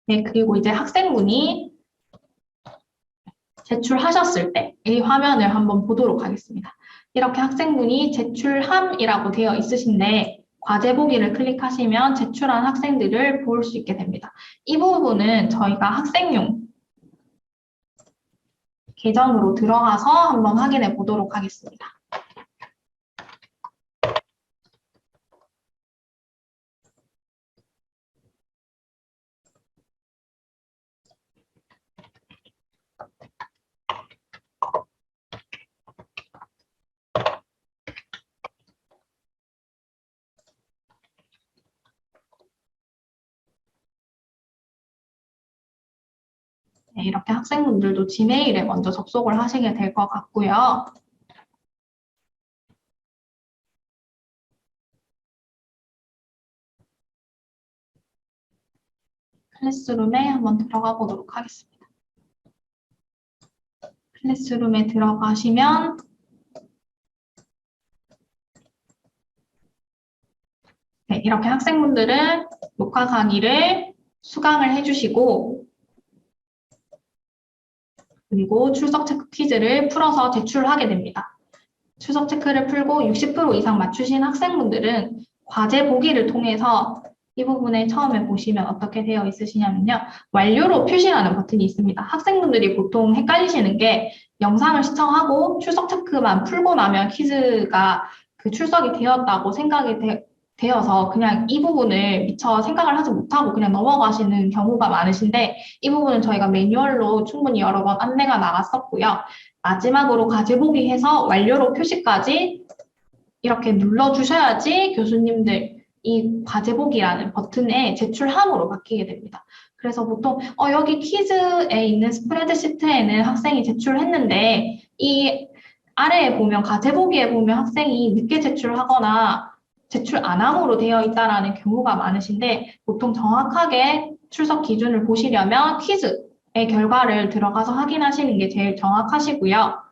네, 그리고 이제 학생분이 제출하셨을 때 이 화면을 한번 보도록 하겠습니다. 이렇게 학생분이 제출함이라고 되어 있으신데 과제 보기를 클릭하시면 제출한 학생들을 볼 수 있게 됩니다. 이 부분은 저희가 학생용 계정으로 들어가서 한번 확인해 보도록 하겠습니다. 네, 이렇게 학생분들도 지메일에 먼저 접속을 하시게 될 것 같고요. 클래스룸에 한번 들어가 보도록 하겠습니다. 클래스룸에 들어가시면 네, 이렇게 학생분들은 녹화 강의를 수강을 해주시고 그리고 출석 체크 퀴즈를 풀어서 제출하게 됩니다. 출석 체크를 풀고 60% 이상 맞추신 학생분들은 과제 보기를 통해서 이 부분에 처음에 보시면 어떻게 되어 있으시냐면요. 완료로 표시하는 버튼이 있습니다. 학생분들이 보통 헷갈리시는 게 영상을 시청하고 출석 체크만 풀고 나면 퀴즈가 그 출석이 되었다고 생각이 되어서 그냥 이 부분을 미처 생각을 하지 못하고 그냥 넘어가시는 경우가 많으신데 이 부분은 저희가 매뉴얼로 충분히 여러 번 안내가 나갔었고요. 마지막으로 과제 보기 해서 완료로 표시까지 이렇게 눌러주셔야지 교수님들 이 과제 보기라는 버튼에 제출함으로 바뀌게 됩니다. 그래서 보통 여기 퀴즈에 있는 스프레드시트에는 학생이 제출했는데 이 아래에 보면 과제 보기에 보면 학생이 늦게 제출하거나 제출 안 함으로 되어 있다라는 경우가 많으신데 보통 정확하게 출석 기준을 보시려면 퀴즈의 결과를 들어가서 확인하시는 게 제일 정확하시고요.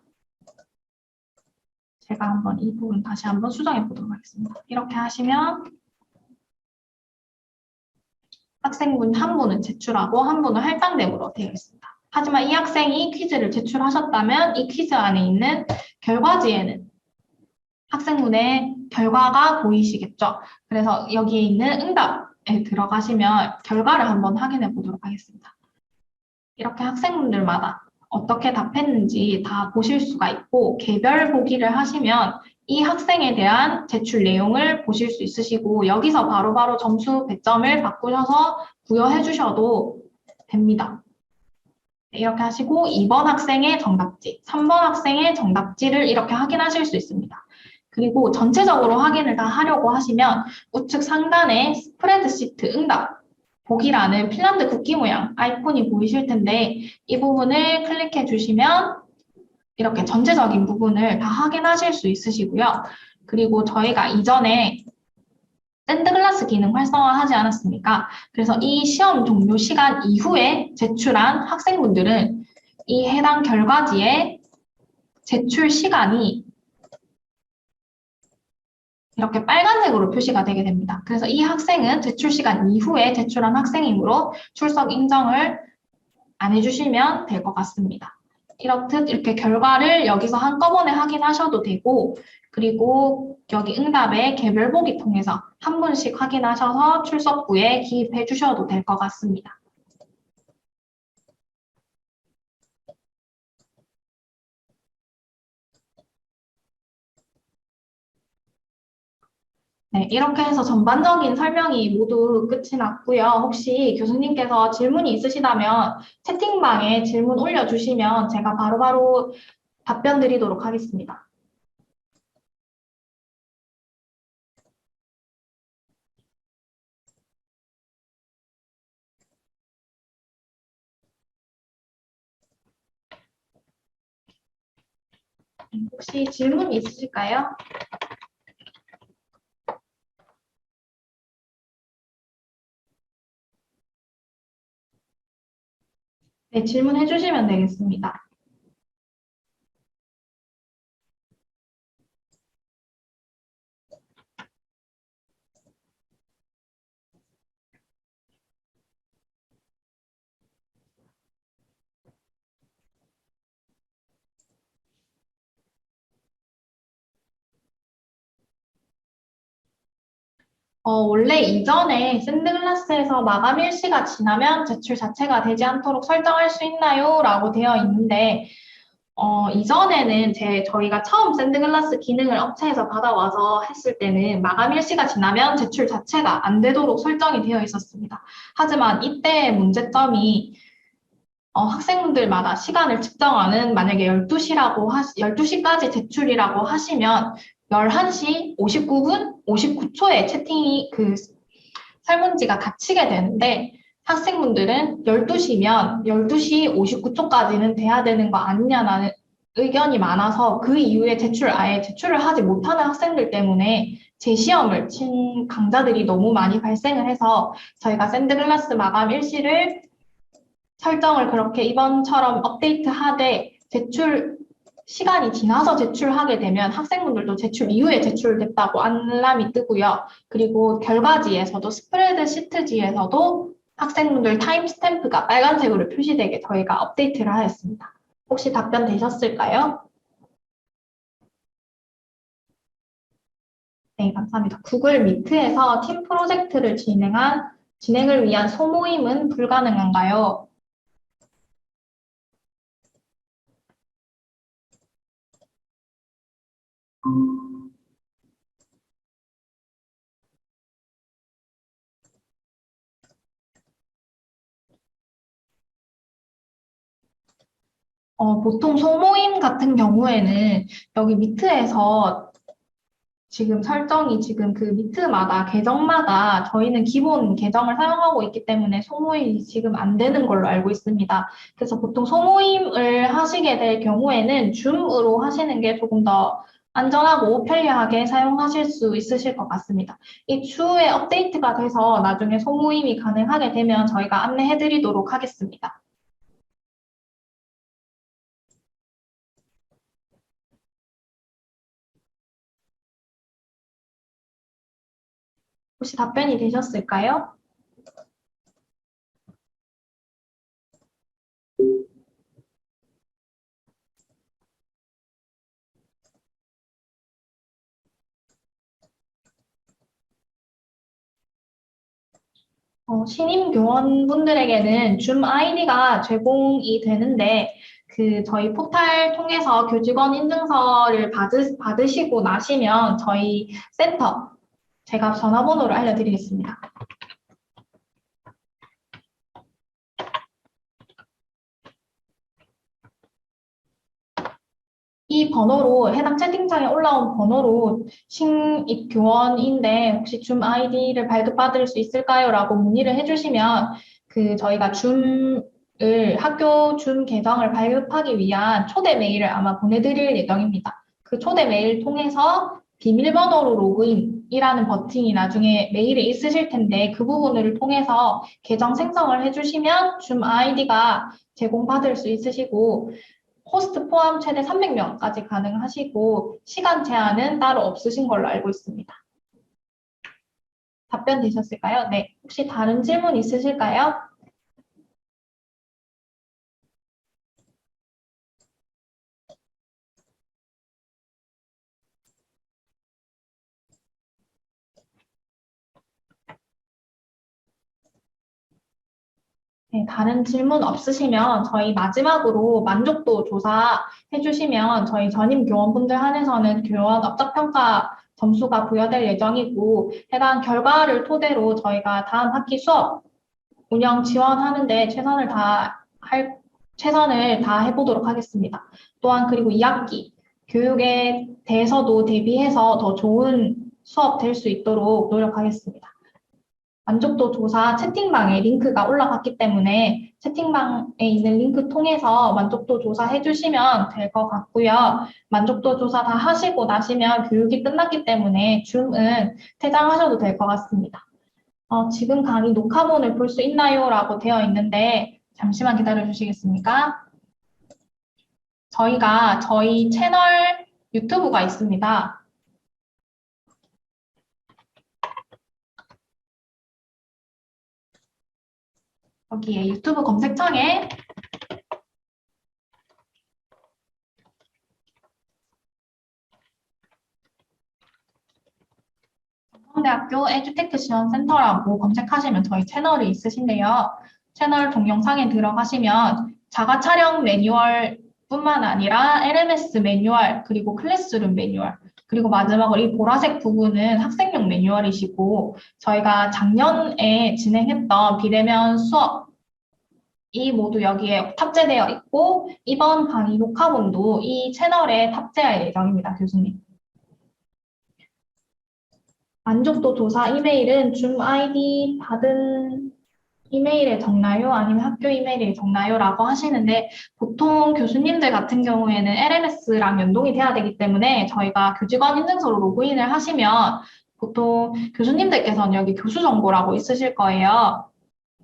제가 한번 이 부분 다시 한번 수정해 보도록 하겠습니다. 이렇게 하시면 학생분 한 분은 제출하고 한 분은 할당됨으로 되어 있습니다. 하지만 이 학생이 퀴즈를 제출하셨다면 이 퀴즈 안에 있는 결과지에는 학생분의 결과가 보이시겠죠. 그래서 여기에 있는 응답에 들어가시면 결과를 한번 확인해 보도록 하겠습니다. 이렇게 학생분들마다 어떻게 답했는지 다 보실 수가 있고 개별 보기를 하시면 이 학생에 대한 제출 내용을 보실 수 있으시고 여기서 바로바로 점수 100점을 바꾸셔서 부여해 주셔도 됩니다. 이렇게 하시고 2번 학생의 정답지, 3번 학생의 정답지를 이렇게 확인하실 수 있습니다. 그리고 전체적으로 확인을 다 하려고 하시면 우측 상단에 스프레드시트 응답 보기라는 핀란드 국기 모양 아이콘이 보이실 텐데 이 부분을 클릭해 주시면 이렇게 전체적인 부분을 다 확인하실 수 있으시고요. 그리고 저희가 이전에 샌드글라스 기능 활성화하지 않았습니까? 그래서 이 시험 종료 시간 이후에 제출한 학생분들은 이 해당 결과지에 제출 시간이 이렇게 빨간색으로 표시가 되게 됩니다. 그래서 이 학생은 제출 시간 이후에 제출한 학생이므로 출석 인정을 안 해주시면 될 것 같습니다. 이렇듯 이렇게 결과를 여기서 한꺼번에 확인하셔도 되고 그리고 여기 응답의 개별 보기 통해서 한 분씩 확인하셔서 출석부에 기입해 주셔도 될 것 같습니다. 네, 이렇게 해서 전반적인 설명이 모두 끝이 났고요. 혹시 교수님께서 질문이 있으시다면 채팅방에 질문 올려주시면 제가 바로바로 답변 드리도록 하겠습니다. 혹시 질문 있으실까요? 네, 질문해 주시면 되겠습니다. 원래 이전에 샌드글라스에서 마감 일시가 지나면 제출 자체가 되지 않도록 설정할 수 있나요? 라고 되어 있는데, 이전에는 저희가 처음 샌드글라스 기능을 업체에서 받아와서 했을 때는 마감 일시가 지나면 제출 자체가 안 되도록 설정이 되어 있었습니다. 하지만 이때의 문제점이 학생분들마다 시간을 측정하는 만약에 12시까지 제출이라고 하시면 11시 59분, 59초에 채팅이 설문지가 닫히게 되는데 학생분들은 12시면 12시 59초까지는 돼야 되는 거 아니냐는 의견이 많아서 그 이후에 아예 제출을 하지 못하는 학생들 때문에 재시험을 친 강자들이 너무 많이 발생을 해서 저희가 샌드글라스 마감 일시를 설정을 그렇게 이번처럼 업데이트하되 시간이 지나서 제출하게 되면 학생분들도 제출 이후에 제출됐다고 알람이 뜨고요. 그리고 결과지에서도 스프레드 시트지에서도 학생분들 타임스탬프가 빨간색으로 표시되게 저희가 업데이트를 하였습니다. 혹시 답변 되셨을까요? 네, 감사합니다. 구글 미트에서 팀 프로젝트를 진행을 위한 소모임은 불가능한가요? 보통 소모임 같은 경우에는 여기 미트에서 지금 그 미트마다 계정마다 저희는 기본 계정을 사용하고 있기 때문에 소모임이 지금 안 되는 걸로 알고 있습니다. 그래서 보통 소모임을 하시게 될 경우에는 줌으로 하시는 게 조금 더 안전하고 편리하게 사용하실 수 있으실 것 같습니다. 이 추후에 업데이트가 돼서 나중에 소모임이 가능하게 되면 저희가 안내해 드리도록 하겠습니다. 혹시 답변이 되셨을까요? 신임 교원분들에게는 줌 아이디가 제공이 되는데, 저희 포탈 통해서 교직원 인증서를 받으시고 나시면 저희 센터, 제가 전화번호를 알려드리겠습니다. 이 번호로, 해당 채팅창에 올라온 번호로 신입 교원인데 혹시 줌 아이디를 발급받을 수 있을까요? 라고 문의를 해주시면 저희가 학교 줌 계정을 발급하기 위한 초대 메일을 아마 보내드릴 예정입니다. 그 초대 메일 통해서 비밀번호로 로그인이라는 버튼이 나중에 메일에 있으실 텐데 그 부분을 통해서 계정 생성을 해주시면 줌 아이디가 제공받을 수 있으시고 호스트 포함 최대 300명까지 가능하시고 시간 제한은 따로 없으신 걸로 알고 있습니다. 답변 되셨을까요? 네. 혹시 다른 질문 있으실까요? 네, 다른 질문 없으시면 저희 마지막으로 만족도 조사 해주시면 저희 전임 교원분들 한해서는 교원 업적평가 점수가 부여될 예정이고 해당 결과를 토대로 저희가 다음 학기 수업 운영 지원하는데 최선을 다 해보도록 하겠습니다. 또한 그리고 2학기 교육에 대해서도 대비해서 더 좋은 수업 될 수 있도록 노력하겠습니다. 만족도 조사 채팅방에 링크가 올라갔기 때문에 채팅방에 있는 링크 통해서 만족도 조사 해주시면 될 것 같고요. 만족도 조사 다 하시고 나시면 교육이 끝났기 때문에 줌은 퇴장하셔도 될 것 같습니다. 지금 강의 녹화본을 볼 수 있나요? 라고 되어 있는데 잠시만 기다려 주시겠습니까? 저희가 저희 채널 유튜브가 있습니다. 여기에 유튜브 검색창에 대학교 에듀테크 지원센터라고 검색하시면 저희 채널이 있으신데요. 채널 동영상에 들어가시면 자가 촬영 매뉴얼뿐만 아니라 LMS 매뉴얼, 그리고 클래스룸 매뉴얼, 그리고 마지막으로 이 보라색 부분은 학생용 매뉴얼이시고 저희가 작년에 진행했던 비대면 수업 이 모두 여기에 탑재되어 있고 이번 강의 녹화본도 이 채널에 탑재할 예정입니다, 교수님. 만족도 조사 이메일은 줌 아이디 받은 이메일에 적나요? 아니면 학교 이메일에 적나요? 라고 하시는데 보통 교수님들 같은 경우에는 LMS랑 연동이 돼야 되기 때문에 저희가 교직원 인증서로 로그인을 하시면 보통 교수님들께서는 여기 교수 정보라고 있으실 거예요.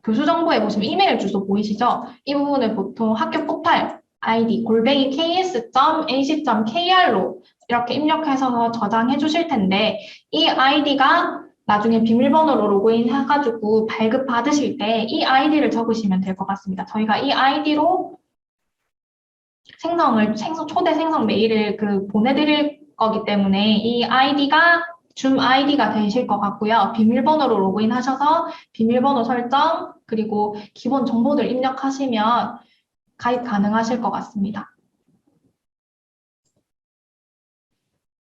교수 정보에 보시면 이메일 주소 보이시죠? 이 부분을 보통 학교 포탈 아이디 골뱅이 ks.ac.kr로 이렇게 입력해서 저장해 주실 텐데 이 아이디가 나중에 비밀번호로 로그인 해가지고 발급 받으실 때 이 아이디를 적으시면 될 것 같습니다. 저희가 이 아이디로 초대 생성 메일을 보내드릴 거기 때문에 이 아이디가 줌 아이디가 되실 것 같고요. 비밀번호로 로그인 하셔서 비밀번호 설정 그리고 기본 정보들 입력하시면 가입 가능하실 것 같습니다.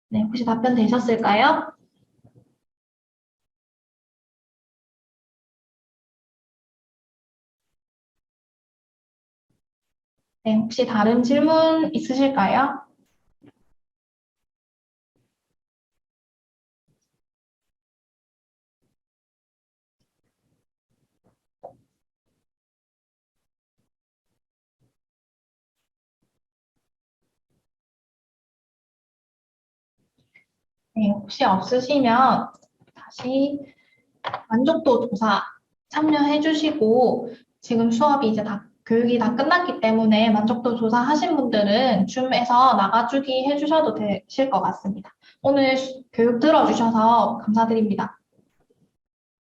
네, 혹시 답변 되셨을까요? 네, 혹시 다른 질문 있으실까요? 네, 혹시 없으시면 다시 만족도 조사 참여해 주시고 지금 수업이 이제 교육이 다 끝났기 때문에 만족도 조사 하신 분들은 줌에서 나가주기 해주셔도 되실 것 같습니다. 오늘 교육 들어주셔서 감사드립니다.